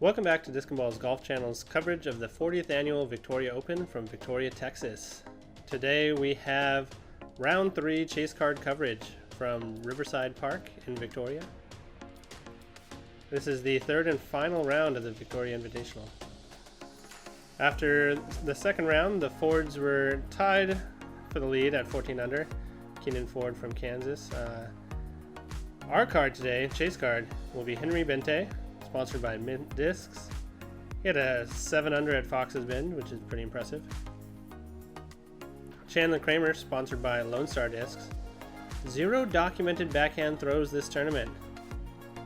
Welcome back to Disc and Ball's Golf Channel's coverage of the 40th Annual Victoria Open from Victoria, Texas. Today we have round 3 chase card coverage from Riverside Park in Victoria. This is the third and final round of the Victoria Invitational. After the second round, the Fords were tied for the lead at 14 under. Keenan Ford from Kansas. Our card today, chase card, will be Henry Bente, sponsored by Mint Discs. He had a 7 under at Fox's Bend, which is pretty impressive. Chandler Kramer, sponsored by Lone Star Discs. 0 documented backhand throws this tournament.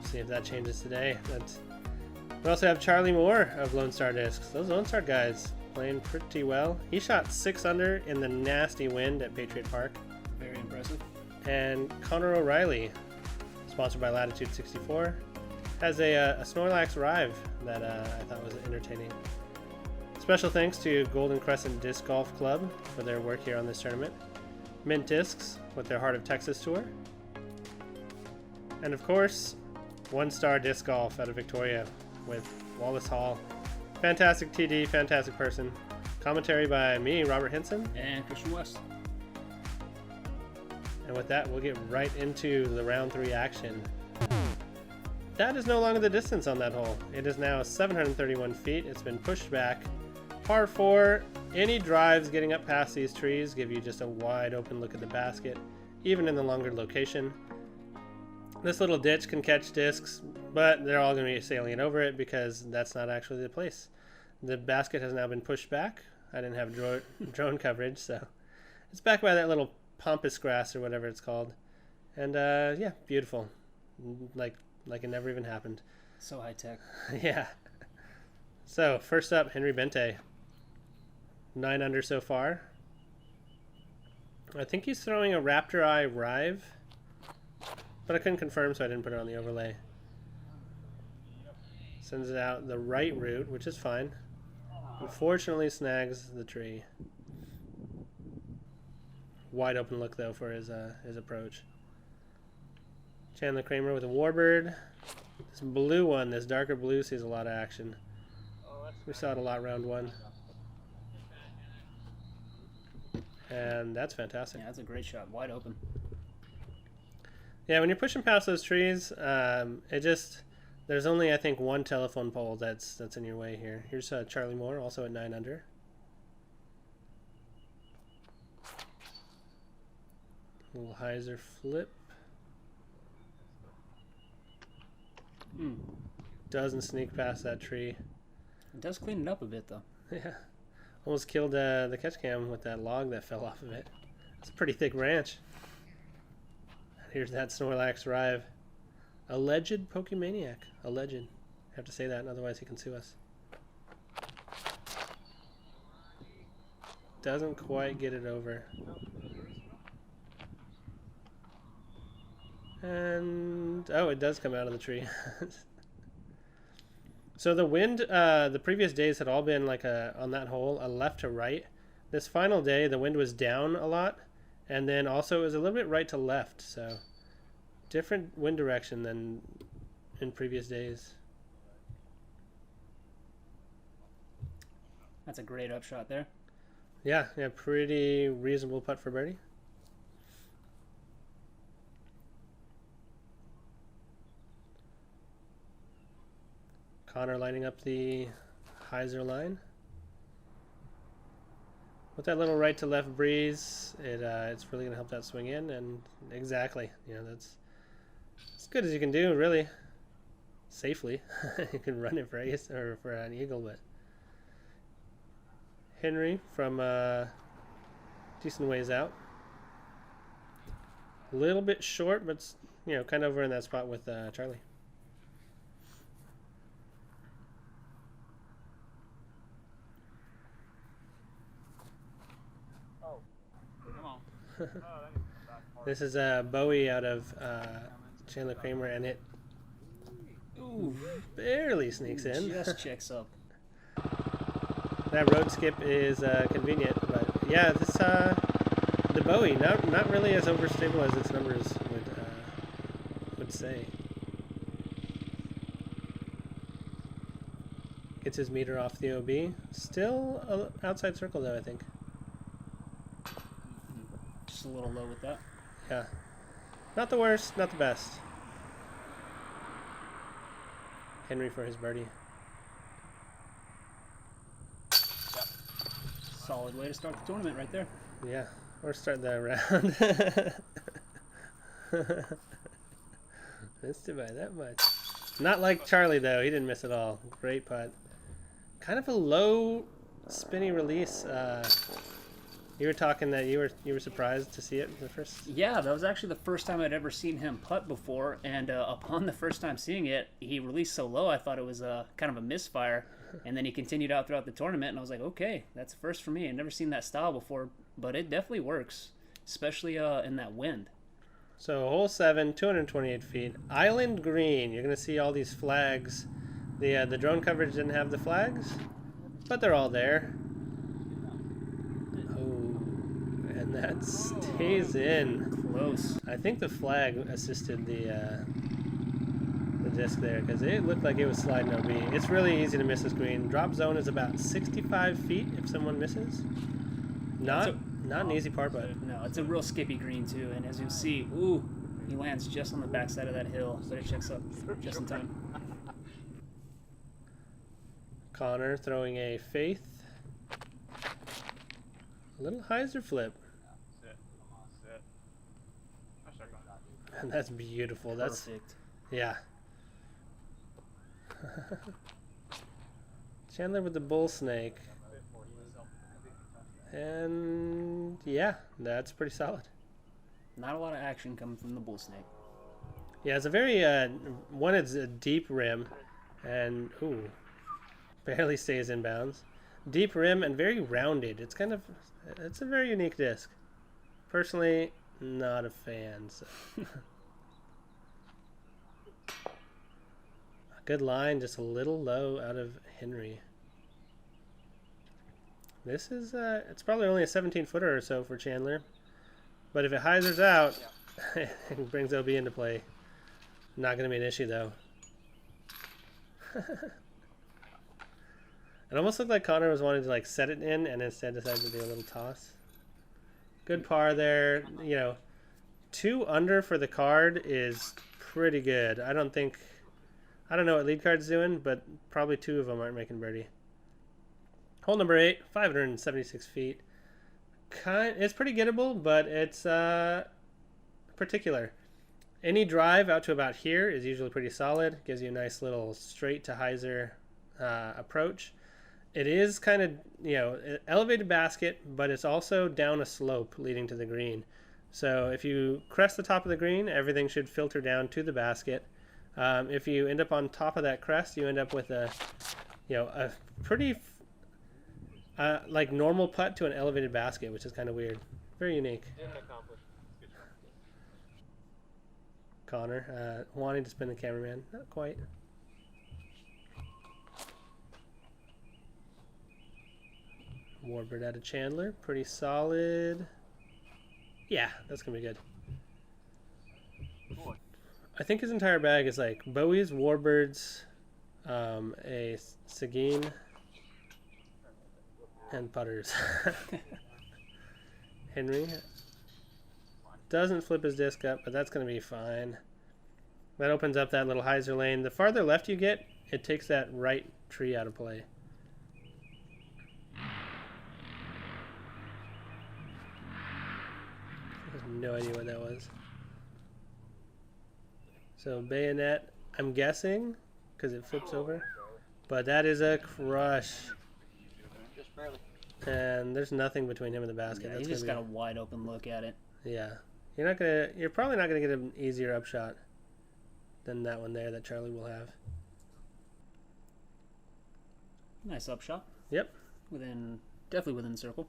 See if that changes today. We also have Charlie Moore of Lone Star Discs. Those Lone Star guys playing pretty well. He shot 6 under in the nasty wind at Patriot Park. Very impressive. And Connor O'Reilly, sponsored by Latitude 64. Has a Snorlax Rive that I thought was entertaining. Special thanks to Golden Crescent Disc Golf Club for their work here on this tournament. Mint Discs with their Heart of Texas tour. And of course, One Star Disc Golf out of Victoria with Wallace Hall. Fantastic TD, fantastic person. Commentary by me, Robert Henson. And Christian West. And with that, we'll get right into the round 3 action. That is no longer the distance on that hole. It is now 731 feet. It's been pushed back. Par 4, any drives getting up past these trees give you just a wide open look at the basket, even in the longer location. This little ditch can catch discs, but they're all going to be sailing over it because that's not actually the place. The basket has now been pushed back. I didn't have drone coverage, so it's back by that little pampas grass or whatever it's called. And yeah, beautiful. Like it never even happened. So high tech. Yeah. So first up, Henry Bente. 9 under so far. I think he's throwing a Raptor Eye Rive, but I couldn't confirm, so I didn't put it on the overlay. Sends it out the right route, which is fine. Unfortunately, snags the tree. Wide open look though for his approach. Chandler Kramer with a Warbird. This blue one, this darker blue, sees a lot of action. We saw it a lot round 1. And that's fantastic. Yeah, that's a great shot. Wide open. Yeah, when you're pushing past those trees, there's only, I think, one telephone pole that's in your way here. Here's Charlie Moore, also at 9 under. Little hyzer flip. Doesn't sneak past that tree. It does clean it up a bit, though. Yeah. Almost killed the catch cam with that log that fell off of it. It's a pretty thick branch. Here's that Snorlax Rive. Alleged Pokemaniac. Alleged. I have to say that, otherwise he can sue us. Doesn't quite get it over. And oh, it does come out of the tree. So the wind, the previous days had all been like on that hole, a left to right. This final day, the wind was down a lot, and then also it was a little bit right to left. So different wind direction than in previous days. That's a great upshot there. Yeah, pretty reasonable putt for birdie. Connor lining up the hyzer line. With that little right to left breeze, it's really going to help that swing in, and exactly, that's as good as you can do, really. Safely. You can run it for ace or for an eagle, but Henry from decent ways out. A little bit short, but kind of over in that spot with Charlie. This is Bowie out of Chandler Kramer, and it barely sneaks in. Just checks up. That road skip is convenient, but yeah, this the Bowie not really as overstable as its numbers would say. Gets his meter off the OB. Still outside circle though, I think. Just a little low with that. Yeah. Not the worst, not the best. Henry for his birdie. Solid way to start the tournament right there. Yeah, or start that round. Missed it by that much. Not like Charlie though, he didn't miss at all. Great putt. Kind of a low spinny release. You were talking that you were surprised to see it the first. Yeah, that was actually the first time I'd ever seen him putt before, and upon the first time seeing it, he released so low I thought it was kind of a misfire, and then he continued out throughout the tournament, and I was like, okay, that's a first for me. I've never seen that style before, but it definitely works, especially in that wind. So hole 7, 228 feet, island green. You're gonna see all these flags. The drone coverage didn't have the flags, but they're all there. And that stays in. Close. I think the flag assisted the disc there because it looked like it was sliding OB. It's really easy to miss this green. Drop zone is about 65 feet if someone misses. Not an easy par putt. No, it's a real skippy green too, and as you'll see, ooh, he lands just on the backside of that hill, but it checks up just in time. Connor throwing a Faith. A little hyzer flip. And that's beautiful. That's perfect. Yeah. Chandler with the bull snake. And yeah, that's pretty solid. Not a lot of action coming from the bull snake. Yeah, it's a very one. It's a deep rim, and ooh, barely stays in bounds. Deep rim and very rounded. It's a very unique disc. Personally, not a fan. So. Good line, just a little low out of Henry. This is, it's probably only a 17-footer or so for Chandler. But if it hyzers out, it brings OB into play. Not going to be an issue, though. It almost looked like Connor was wanting to, like, set it in and instead decided to do a little toss. Good par there. You know, 2 under for the card is pretty good. I don't know what lead card's doing, but probably 2 of them aren't making birdie. Hole number 8, 576 feet. It's pretty gettable, but it's particular. Any drive out to about here is usually pretty solid. Gives you a nice little straight to hyzer approach. It is kind of, you know, elevated basket, but it's also down a slope leading to the green. So if you crest the top of the green, everything should filter down to the basket. If you end up on top of that crest, you end up with a pretty like normal putt to an elevated basket, which is kind of weird. Very unique. Connor wanting to spin the cameraman, not quite. Warbird out of Chandler, pretty solid. Yeah, that's gonna be good. I think his entire bag is like Bowies, Warbirds, a Seguin, and putters. Henry doesn't flip his disc up, but that's going to be fine. That opens up that little hyzer lane. The farther left you get, it takes that right tree out of play. I have no idea what that was. So bayonet, I'm guessing, because it flips over. But that is a crush. Just barely. And there's nothing between him and the basket. Yeah, That's he just gonna got a wide open look at it. Yeah. You're probably not gonna get an easier upshot than that one there that Charlie will have. Nice upshot. Yep. Definitely within the circle.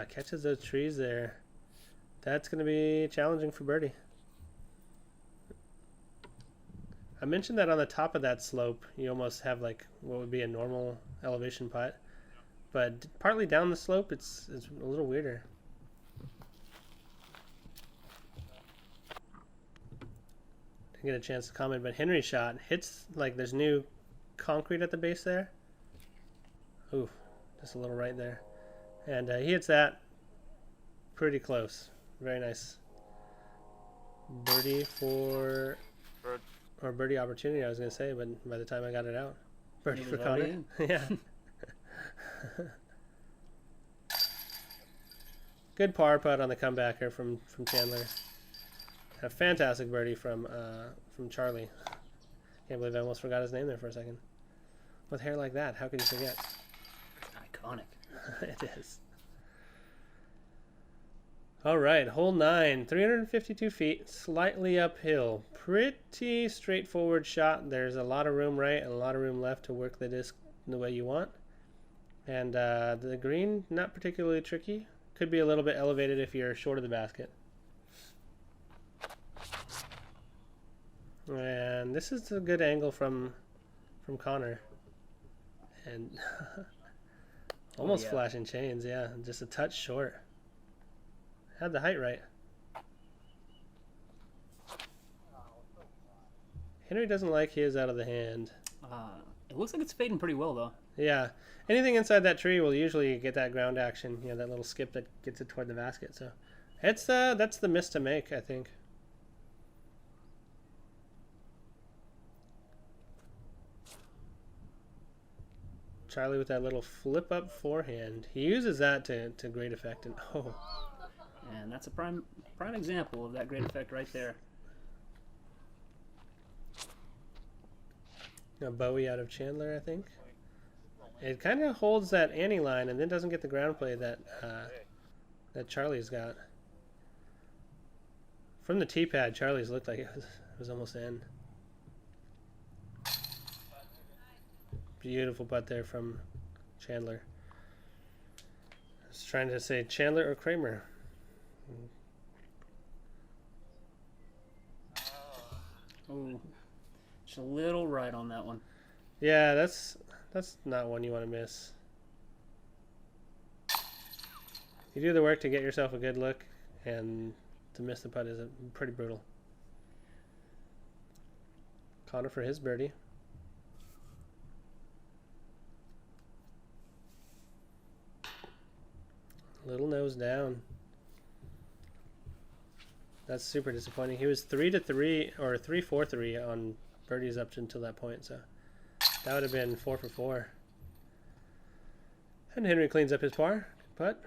Catches those trees there. That's gonna be challenging for birdie. I mentioned that on the top of that slope, you almost have like what would be a normal elevation putt, but partly down the slope, it's a little weirder. Didn't get a chance to comment, but Henry's shot hits like there's new concrete at the base there. Ooh, just a little right there. And he hits that pretty close. Very nice. Birdie for... Or birdie opportunity, I was going to say, but by the time I got it out. Birdie for Connor. Yeah. Good par putt on the comebacker from Chandler. A fantastic birdie from Charlie. Can't believe I almost forgot his name there for a second. With hair like that, how could you forget? Iconic. It is. All right, hole 9, 352 feet, slightly uphill. Pretty straightforward shot. There's a lot of room right and a lot of room left to work the disc the way you want. And the green, not particularly tricky. Could be a little bit elevated if you're short of the basket. And this is a good angle from Connor. And almost flashing chains, yeah. Just a touch short. Had the height right. Henry doesn't like his out of the hand. It looks like it's fading pretty well, though. Yeah. Anything inside that tree will usually get that ground action. You know, that little skip that gets it toward the basket. So it's that's the miss to make, I think. Charlie with that little flip up forehand. He uses that to great effect. And oh. And that's a prime example of that great effect right there. A Bowie out of Chandler, I think. It kind of holds that ante line and then doesn't get the ground play that that Charlie's got. From the tee pad, Charlie's looked like it was almost in. Beautiful putt there from Chandler. I was trying to say Chandler or Kramer. Oh, just a little right on that one. Yeah, that's not one you want to miss. You do the work to get yourself a good look, and to miss the putt is pretty brutal. Connor for his birdie. Little nose down. That's super disappointing. He was 3-3 or 3-4-3 on birdies up until that point, so that would have been 4 for 4. And Henry cleans up his par putt.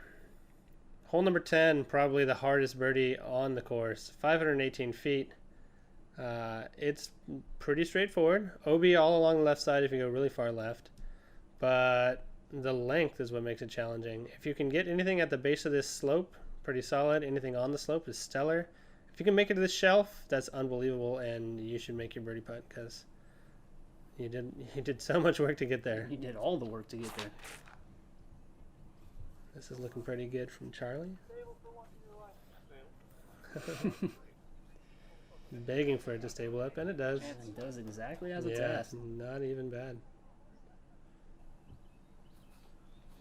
Hole number 10, probably the hardest birdie on the course. 518 feet. It's pretty straightforward. OB all along the left side if you go really far left, but the length is what makes it challenging. If you can get anything at the base of this slope, pretty solid. Anything on the slope is stellar. If you can make it to the shelf, that's unbelievable, and you should make your birdie putt because you did so much work to get there. He did all the work to get there. This is looking pretty good from Charlie. Begging for it to stable up, and it does. And it does exactly as it's Yeah, asked. not even bad.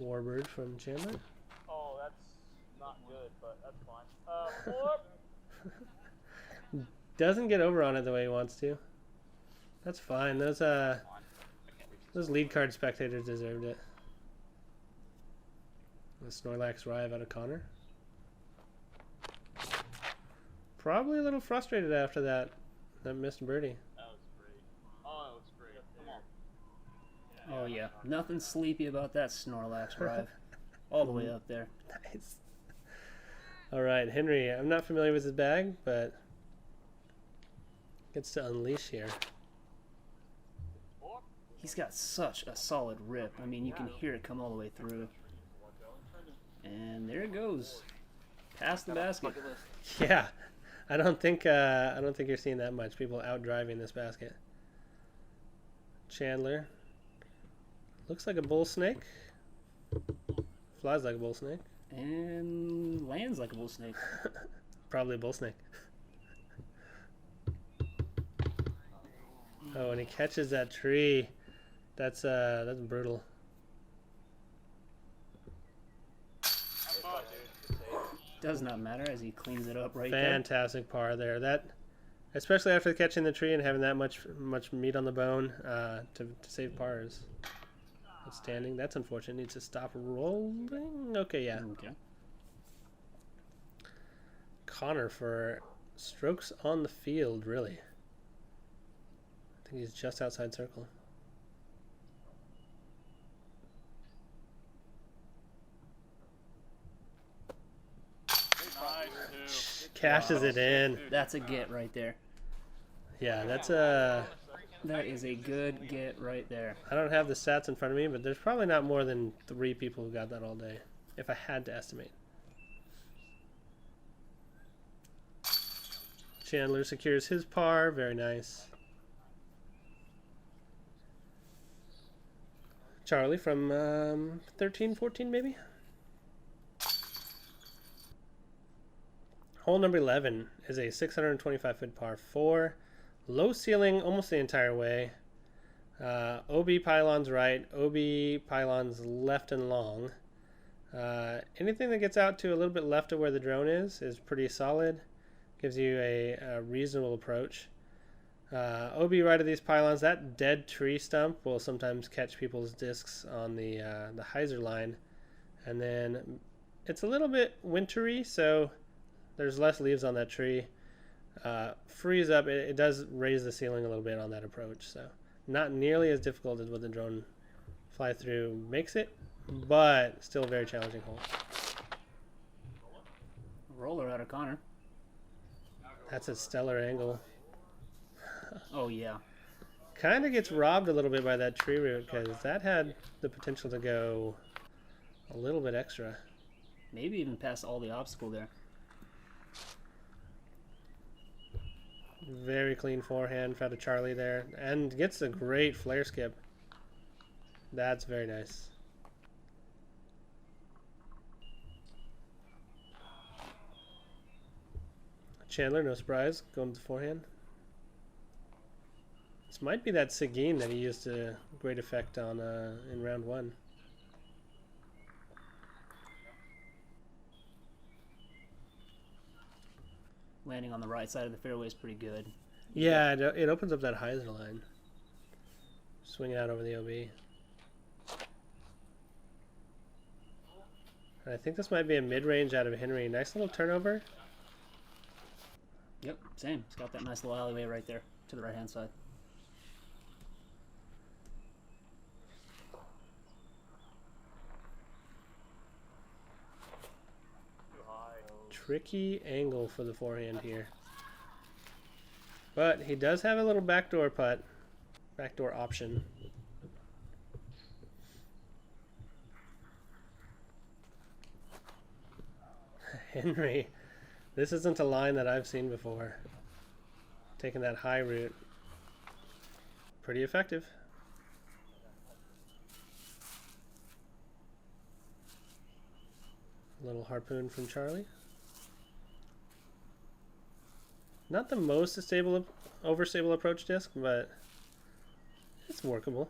Warbird from Chandler. Oh, that's not good, but that's fine. 4. Doesn't get over on it the way he wants to. That's fine. Those lead card spectators deserved it. The Snorlax Rive out of Connor. Probably a little frustrated after that missed birdie. That was great. Oh, that was great. Come on. Oh yeah, nothing sleepy about that Snorlax drive. All the way up there. Nice. All right, Henry. I'm not familiar with his bag, but gets to unleash here. He's got such a solid rip. I mean, you can hear it come all the way through. And there it goes, past the basket. Yeah, I don't think you're seeing that much people out driving this basket. Chandler looks like a bull snake. Flies like a bull snake. And lands like a bull snake. Probably a bull snake. Oh, and he catches that tree. That's brutal. Does not matter as he cleans it up right there. Fantastic par there. especially after catching the tree and having that much meat on the bone to save pars. Outstanding. That's unfortunate. Needs to stop rolling. Okay, yeah. Okay. Connor for strokes on the field, really. I think he's just outside circle. Cashes it in. That's a get right there. Yeah, that's a... That is a good get right there. I don't have the stats in front of me, but there's probably not more than 3 people who got that all day, if I had to estimate. Chandler secures his par. Very nice. Charlie from 13, 14 maybe? Hole number 11 is a 625-foot par 4. Low ceiling almost the entire way. OB pylons right, OB pylons left and long. Anything that gets out to a little bit left of where the drone is pretty solid. Gives you a reasonable approach. OB right of these pylons, that dead tree stump will sometimes catch people's discs on the hyzer line. And then it's a little bit wintry, so there's less leaves on that tree. Freeze up, it does raise the ceiling a little bit on that approach, so not nearly as difficult as what the drone fly through makes it, but still a very challenging hole. Roller out of Connor. That's a stellar angle. Oh yeah. Kind of gets robbed a little bit by that tree root because that had the potential to go a little bit extra. Maybe even past all the obstacle there. Very clean forehand out of Charlie there, and gets a great flare skip. That's very nice. Chandler, no surprise, going to the forehand. This might be that Seguin that he used to great effect on in round 1. Landing on the right side of the fairway is pretty good. Yeah, it opens up that hyzer line. Swing it out over the OB. I think this might be a mid-range out of Henry. Nice little turnover. Yep, same. It's got that nice little alleyway right there to the right-hand side. Tricky angle for the forehand here. But he does have a little backdoor putt. Backdoor option. Henry. This isn't a line that I've seen before. Taking that high route. Pretty effective. A little harpoon from Charlie. Not the most stable, overstable approach disc, but it's workable.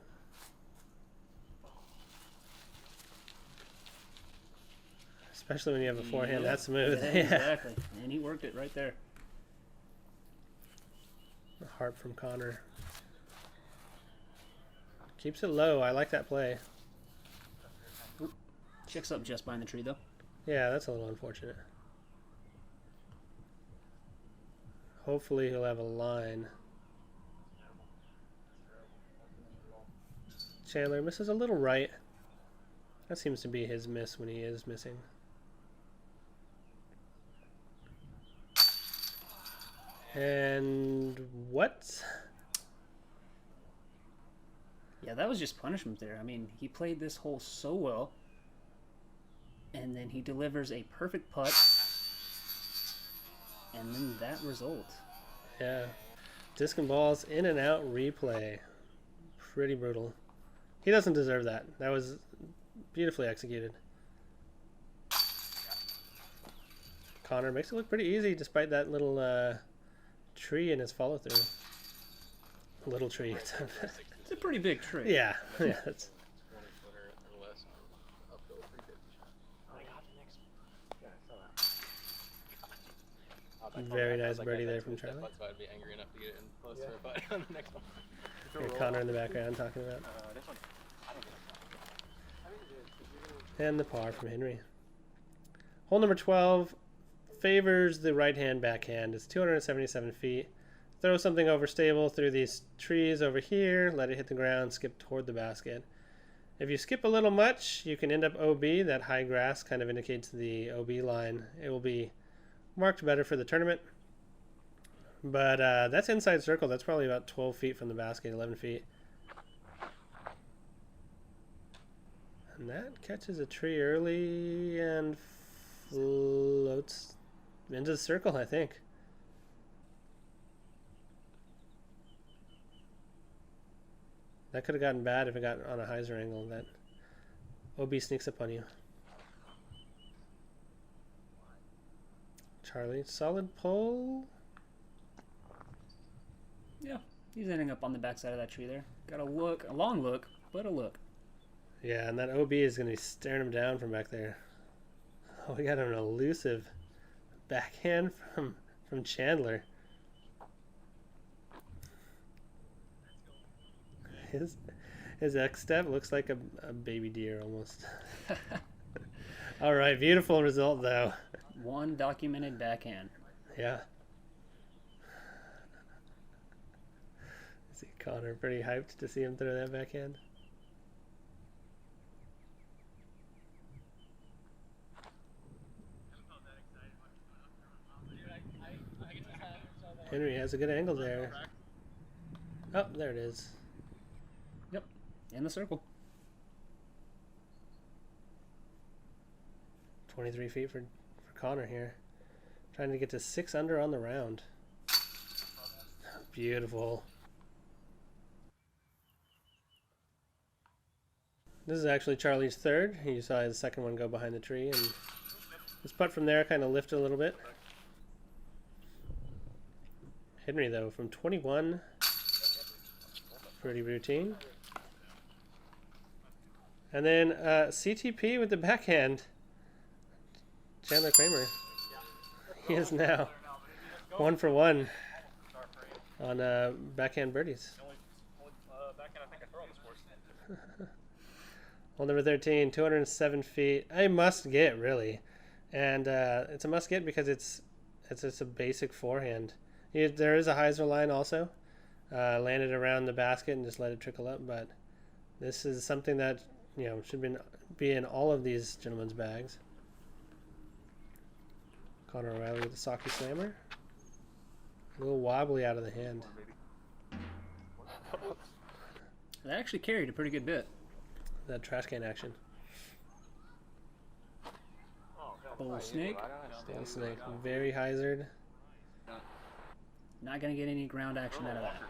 Especially when you have a forehand that smooth. Yeah, exactly. And he worked it right there. A heart from Connor. Keeps it low. I like that play. Oop. Checks up just behind the tree, though. Yeah, that's a little unfortunate. Hopefully he'll have a line. Chandler misses a little right. That seems to be his miss when he is missing. And what? Yeah, that was just punishment there. I mean, he played this hole so well, and then he delivers a perfect putt, and then that result. Yeah. Disc and balls in and out replay. Pretty brutal. He doesn't deserve that. That was beautifully executed. Connor makes it look pretty easy despite that little tree in his follow through. Little tree. It's a pretty big tree. Yeah. Yeah. That's... Very nice birdie there from Charlie. So I'd be angry enough to get it in close to it, but on the next one. Here, Connor in the background talking about. This one, I don't get it. And the par from Henry. Hole number 12 favors the right-hand backhand. It's 277 feet. Throw something overstable through these trees over here. Let it hit the ground. Skip toward the basket. If you skip a little much, you can end up OB. That high grass kind of indicates the OB line. It will be marked better for the tournament. But that's inside circle. That's probably about 12 feet from the basket, 11 feet. And that catches a tree early and floats into the circle, I think. That could have gotten bad if it got on a hyzer angle. That OB sneaks up on you. Charlie, solid pull. Yeah, he's ending up on the backside of that tree there. Got a look, a long look, but a look. Yeah, and that OB is going to be staring him down from back there. Oh, we got an elusive backhand from Chandler. His X step looks like a baby deer almost. All right, beautiful result though. One documented backhand. Yeah. See Connor pretty hyped to see him throw that backhand. Henry has a good angle there. Oh, there it is. Yep, in the circle. 23 feet for Connor here. Trying to get to 6 under on the round. Beautiful. This is actually Charlie's third. You saw his second one go behind the tree, and his putt from there kind of lifted a little bit. Henry, though, from 21, pretty routine. And then CTP with the backhand. Chandler Kramer. He is now 1 for 1 on backhand birdies. Backhand I think I throw on this course. Hole number 13, 207 feet. A must get, really. And it's a must get because it's a basic forehand. There is a hyzer line also. Landed around the basket and just let it trickle up. But this is something that should be in all of these gentlemen's bags. Connor O'Reilly with the socky slammer. A little wobbly out of the hand. That actually carried a pretty good bit. That trash can action. Bull snake. Bull snake. Very hyzered. Not going to get any ground action out of that.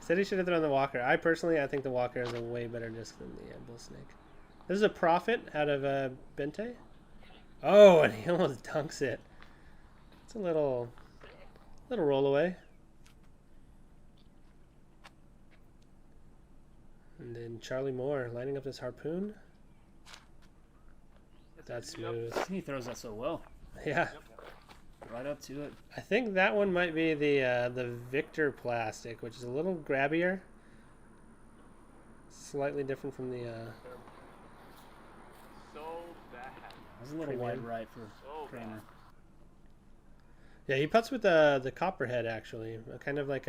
Said he should have thrown the walker. I think the walker is a way better disc than the bull snake. This is a profit out of Bente. Oh, and he almost dunks it. It's a little roll away. And then Charlie Moore lining up this harpoon. That's smooth. He throws that so well. Yeah. Right up to it. I think that one might be the Victor plastic, which is a little grabbier. Slightly different from the So bad. That was a little wide right for Kramer. Yeah, he putts with the copperhead actually. Kind of like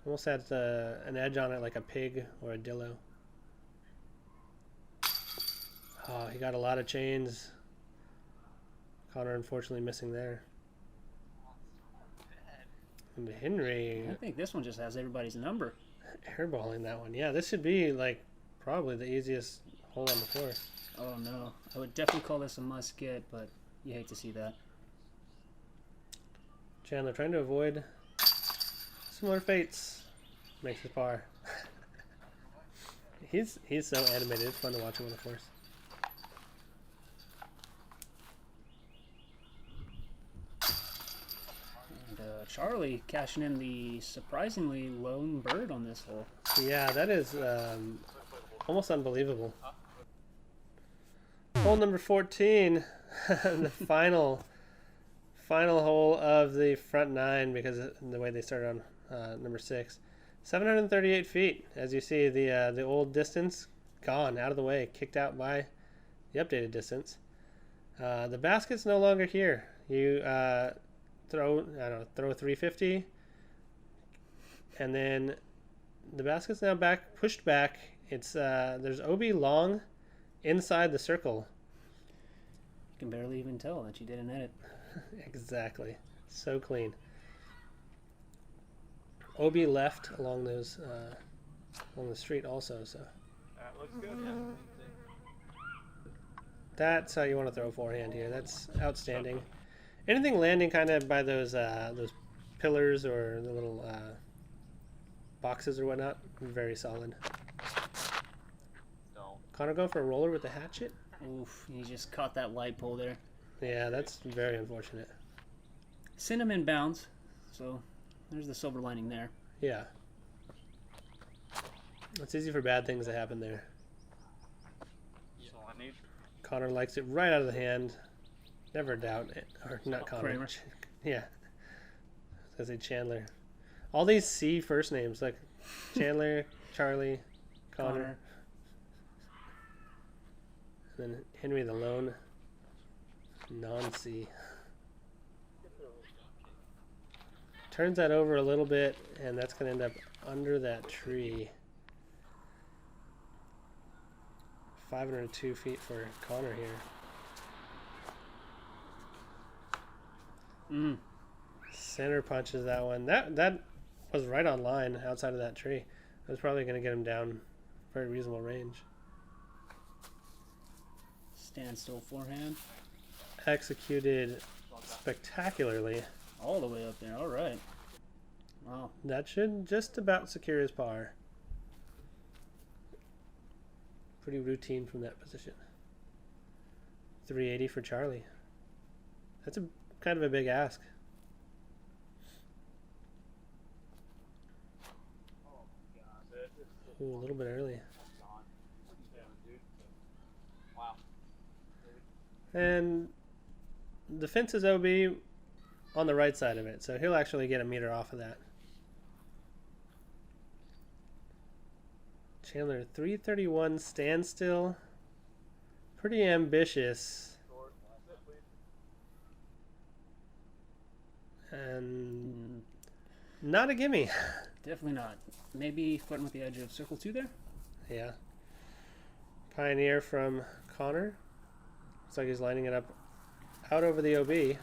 almost has an edge on it like a pig or a dillo. Oh, he got a lot of chains. Connor unfortunately missing there. And Henry I think this one just has everybody's number. airballing that one. Yeah, this should be like probably the easiest hole on the course. Oh no, I would definitely call this a must get, but you hate to see that. Chandler trying to avoid similar fates. Makes the par. He's so animated. It's fun to watch him on the course. And Charlie cashing in the surprisingly lone bird on this hole. Yeah, that is almost unbelievable. Hole number 14, the final Final hole of the front 9 because of the way they started on number 6. 738 feet. As you see, the old distance gone, out of the way, kicked out by the updated distance. The basket's no longer here. You throw 350, and then the basket's now pushed back. It's there's OB long inside the circle. You can barely even tell that you didn't edit. Exactly. So clean. OB left along those along the street also. So That looks good. Yeah. that's how you want to throw forehand here. That's outstanding. Anything landing kind of by those pillars or the little boxes or whatnot, very solid. Don't. Connor go for a roller with the hatchet. Oof, he just caught that light pole there. Yeah, that's very unfortunate. Send him in bounds, so there's the silver lining there. Yeah. It's easy for bad things to happen there. That's all I need. Connor likes it right out of the hand. Never doubt it. Or not Connor. Kramer. Yeah. I was gonna say Chandler. All these C first names, like Chandler, Charlie, Connor. And then Henry the Lone. Non-C. Turns that over a little bit, and that's going to end up under that tree. 502 feet for Connor here. Center punches that one. That was right on line outside of that tree. It was probably going to get him down very reasonable range. Standstill forehand. Executed spectacularly. All the way up there. All right. Wow. That should just about secure his par. Pretty routine from that position. 380 for Charlie. That's a kind of a big ask. Ooh, a little bit early. Wow. And the fence is OB on the right side of it, so he'll actually get a meter off of that. Chandler, 331 standstill. Pretty ambitious. And not a gimme. Definitely not. Maybe flirting with the edge of circle 2 there? Yeah. Pioneer from Connor. Looks like he's lining it up out over the OB.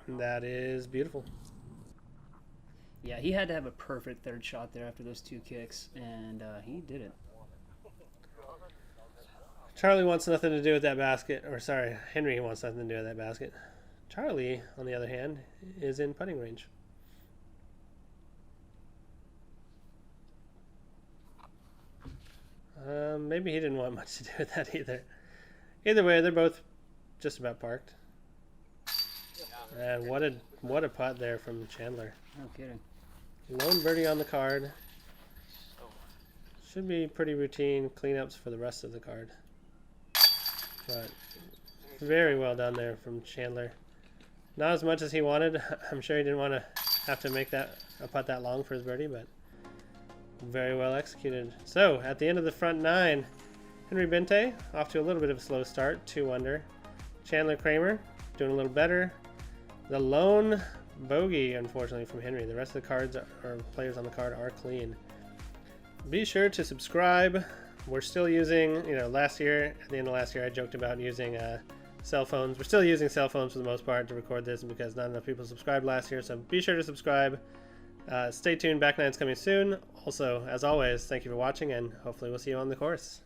And that is beautiful. Yeah, he had to have a perfect third shot there after those 2 kicks, and he did it. Charlie wants nothing to do with that basket. Or sorry, Henry wants nothing to do with that basket. Charlie, on the other hand, is in putting range. Maybe he didn't want much to do with that either. Either way, they're both just about parked. And what a putt there from Chandler. No kidding. Lone birdie on the card. Should be pretty routine cleanups for the rest of the card. But very well done there from Chandler. Not as much as he wanted. I'm sure he didn't want to have to make a putt that long for his birdie, but very well executed. So, at the end of the front 9, Henry Bente off to a little bit of a slow start, 2 under. Chandler Kramer doing a little better. The lone bogey, unfortunately, from Henry. The rest of the cards or players on the card are clean. Be sure to subscribe. We're still using, last year, at the end of last year, I joked about using cell phones. We're still using cell phones for the most part to record this because not enough people subscribed last year. So be sure to subscribe. Stay tuned. Back nine's coming soon. Also, as always, thank you for watching, and hopefully we'll see you on the course.